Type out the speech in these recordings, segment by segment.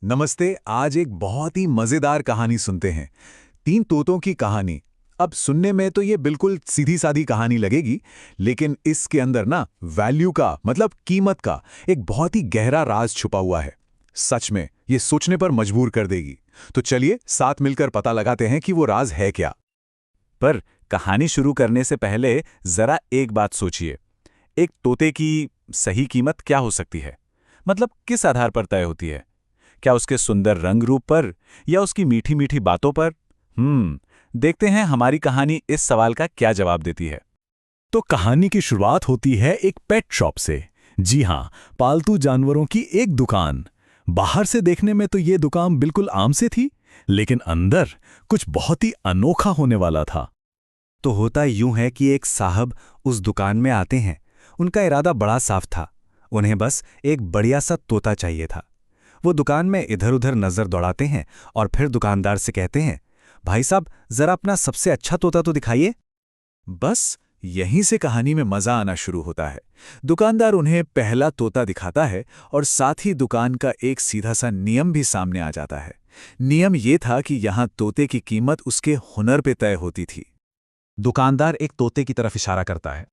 नमस्ते। आज एक बहुत ही मजेदार कहानी सुनते हैं। तीन तोतों की कहानी। अब सुनने में तो ये बिल्कुल सीधी सादी कहानी लगेगी, लेकिन इसके अंदर ना वैल्यू का मतलब कीमत का एक बहुत ही गहरा राज छुपा हुआ है। सच में ये सोचने पर मजबूर कर देगी। तो चलिए साथ मिलकर पता लगाते हैं कि वो राज है क्या। पर कहानी शुरू करने से पहले जरा एक बात सोचिए। एक तोते की सही कीमत क्या हो सकती है? मतलब किस आधार पर तय होती है? क्या उसके सुंदर रंग रूप पर या उसकी मीठी मीठी बातों पर? देखते हैं हमारी कहानी इस सवाल का क्या जवाब देती है। तो कहानी की शुरुआत होती है एक पेट शॉप से। जी हाँ, पालतू जानवरों की एक दुकान। बाहर से देखने में तो ये दुकान बिल्कुल आम से थी, लेकिन अंदर कुछ बहुत ही अनोखा होने वाला था। तो होता यूं है कि एक साहब उस दुकान में आते हैं। उनका इरादा बड़ा साफ था। उन्हें बस एक बढ़िया सा तोता चाहिए था। वो दुकान में इधर उधर नजर दौड़ाते हैं और फिर दुकानदार से कहते हैं, भाई साहब जरा अपना सबसे अच्छा तोता तो दिखाइए। बस यहीं से कहानी में मजा आना शुरू होता है। दुकानदार उन्हें पहला तोता दिखाता है और साथ ही दुकान का एक सीधा सा नियम भी सामने आ जाता है। नियम ये था कि यहाँ तोते की कीमत उसके हुनर पे तय होती थी। दुकानदार एक तोते की तरफ इशारा करता है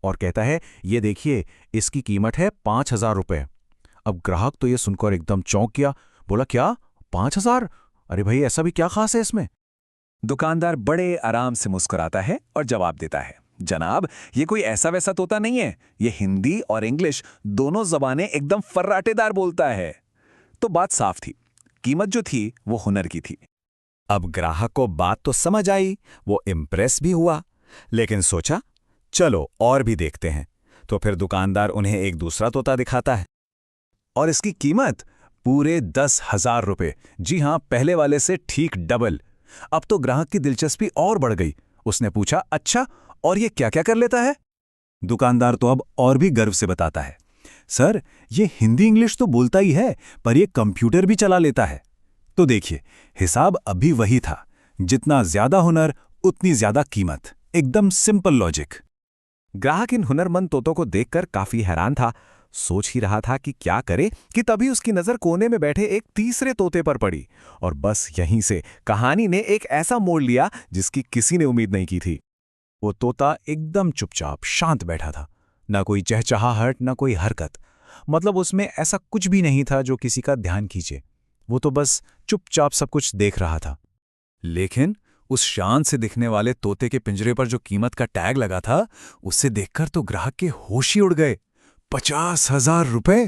और कहता है, ये देखिए, इसकी कीमत है 5,000 रुपए। अब ग्राहक तो ये सुनकर एकदम चौंक गया। बोला, क्या 5,000? अरे भाई, ऐसा भी क्या खास है इसमें? दुकानदार बड़े आराम से मुस्कुराता है और जवाब देता है, जनाब, ये कोई ऐसा वैसा तोता नहीं है। ये हिंदी और इंग्लिश दोनों जबानें एकदम फर्राटेदार बोलता है। तो बात साफ थी, कीमत जो थी वो हुनर की थी। अब ग्राहक को बात तो समझ आई, वो इम्प्रेस भी हुआ, लेकिन सोचा चलो और भी देखते हैं। तो फिर दुकानदार उन्हें एक दूसरा तोता दिखाता है। और इसकी कीमत पूरे 10,000 रुपए। जी हां, पहले वाले से ठीक डबल। अब तो ग्राहक की दिलचस्पी और बढ़ गई। उसने पूछा, अच्छा, और ये क्या क्या कर लेता है? दुकानदार तो अब और भी गर्व से बताता है, सर, ये हिंदी इंग्लिश तो बोलता ही है, पर ये कंप्यूटर भी चला लेता है। तो देखिए, हिसाब अभी वही था। जितना ज्यादा हुनर उतनी ज्यादा कीमत। एकदम सिंपल लॉजिक। ग्राहक इन हुनरमंद तोतों को देखकर काफी हैरान था। सोच ही रहा था कि क्या करे कि तभी उसकी नजर कोने में बैठे एक तीसरे तोते पर पड़ी। और बस यहीं से कहानी ने एक ऐसा मोड़ लिया जिसकी किसी ने उम्मीद नहीं की थी। वो तोता एकदम चुपचाप शांत बैठा था। ना कोई चहचहाहट, ना कोई हरकत। मतलब उसमें ऐसा कुछ भी नहीं था जो किसी का ध्यान खींचे। वो तो बस चुपचाप सब कुछ देख रहा था। लेकिन उस शान से दिखने वाले तोते के पिंजरे पर जो कीमत का टैग लगा था, उसे देखकर तो ग्राहक के होश ही उड़ गए। 50,000 रुपए!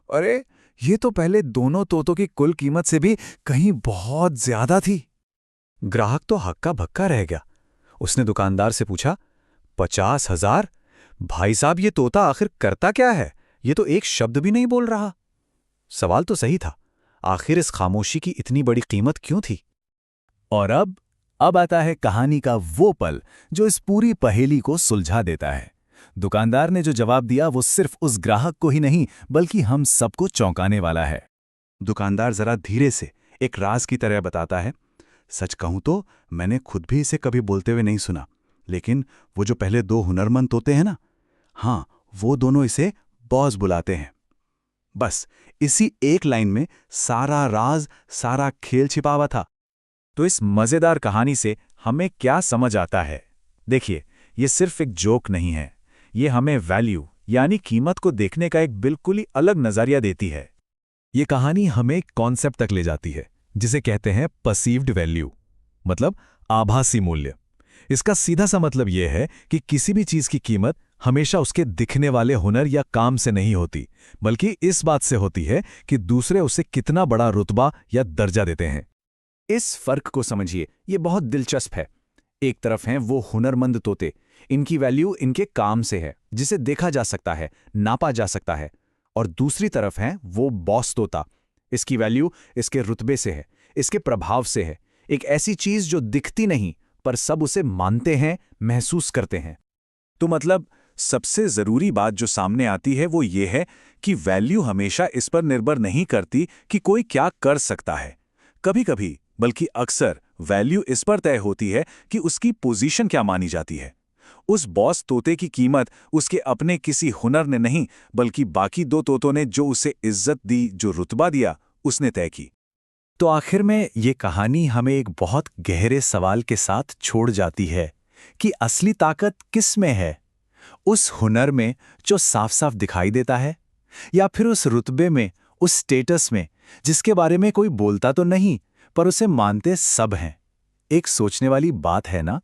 अरे, ये तो पहले दोनों तोतों की कुल कीमत से भी कहीं बहुत ज्यादा थी। ग्राहक तो हक्का भक्का रह गया। उसने दुकानदार से पूछा, 50,000? भाई साहब, ये तोता आखिर करता क्या है? ये तो एक शब्द भी नहीं बोल रहा। सवाल तो सही था, आखिर इस खामोशी की इतनी बड़ी कीमत क्यों थी? और अब आता है कहानी का वो पल जो इस पूरी पहेली को सुलझा देता है। दुकानदार ने जो जवाब दिया वो सिर्फ उस ग्राहक को ही नहीं बल्कि हम सबको चौंकाने वाला है। दुकानदार जरा धीरे से एक राज की तरह बताता है, सच कहूं तो मैंने खुद भी इसे कभी बोलते हुए नहीं सुना, लेकिन वो जो पहले दो हुनरमंद तोते हैं ना, हाँ, वो दोनों इसे बॉस बुलाते हैं। बस इसी एक लाइन में सारा राज, सारा खेल छिपा हुआ था। तो इस मजेदार कहानी से हमें क्या समझ आता है? देखिए, ये सिर्फ एक जोक नहीं है। ये हमें वैल्यू यानी कीमत को देखने का एक बिल्कुल ही अलग नजरिया देती है। ये कहानी हमें एक कॉन्सेप्ट तक ले जाती है जिसे कहते हैं परसीव्ड वैल्यू, मतलब आभासी मूल्य। इसका सीधा सा मतलब यह है कि किसी भी चीज की कीमत हमेशा उसके दिखने वाले हुनर या काम से नहीं होती, बल्कि इस बात से होती है कि दूसरे उसे कितना बड़ा रुतबा या दर्जा देते हैं। इस फर्क को समझिए, ये बहुत दिलचस्प है। एक तरफ हैं वो हुनरमंद तोते, इनकी वैल्यू इनके काम से है, जिसे देखा जा सकता है, नापा जा सकता है। और दूसरी तरफ हैं वो बॉस तोता, इसकी वैल्यू इसके रुतबे से है, इसके प्रभाव से है। एक ऐसी चीज जो दिखती नहीं पर सब उसे मानते हैं, महसूस करते हैं। तो मतलब सबसे जरूरी बात जो सामने आती है वो ये है कि वैल्यू हमेशा इस पर निर्भर नहीं करती कि कोई क्या कर सकता है। कभी कभी, बल्कि अक्सर, वैल्यू इस पर तय होती है कि उसकी पोजीशन क्या मानी जाती है। उस बॉस तोते की कीमत उसके अपने किसी हुनर ने नहीं, बल्कि बाकी दो तोतों ने जो उसे इज्जत दी, जो रुतबा दिया, उसने तय की। तो आखिर में ये कहानी हमें एक बहुत गहरे सवाल के साथ छोड़ जाती है कि असली ताकत किस में है? उस हुनर में जो साफ साफ दिखाई देता है, या फिर उस रुतबे में, उस स्टेटस में जिसके बारे में कोई बोलता तो नहीं पर उसे मानते सब हैं? एक सोचने वाली बात है ना।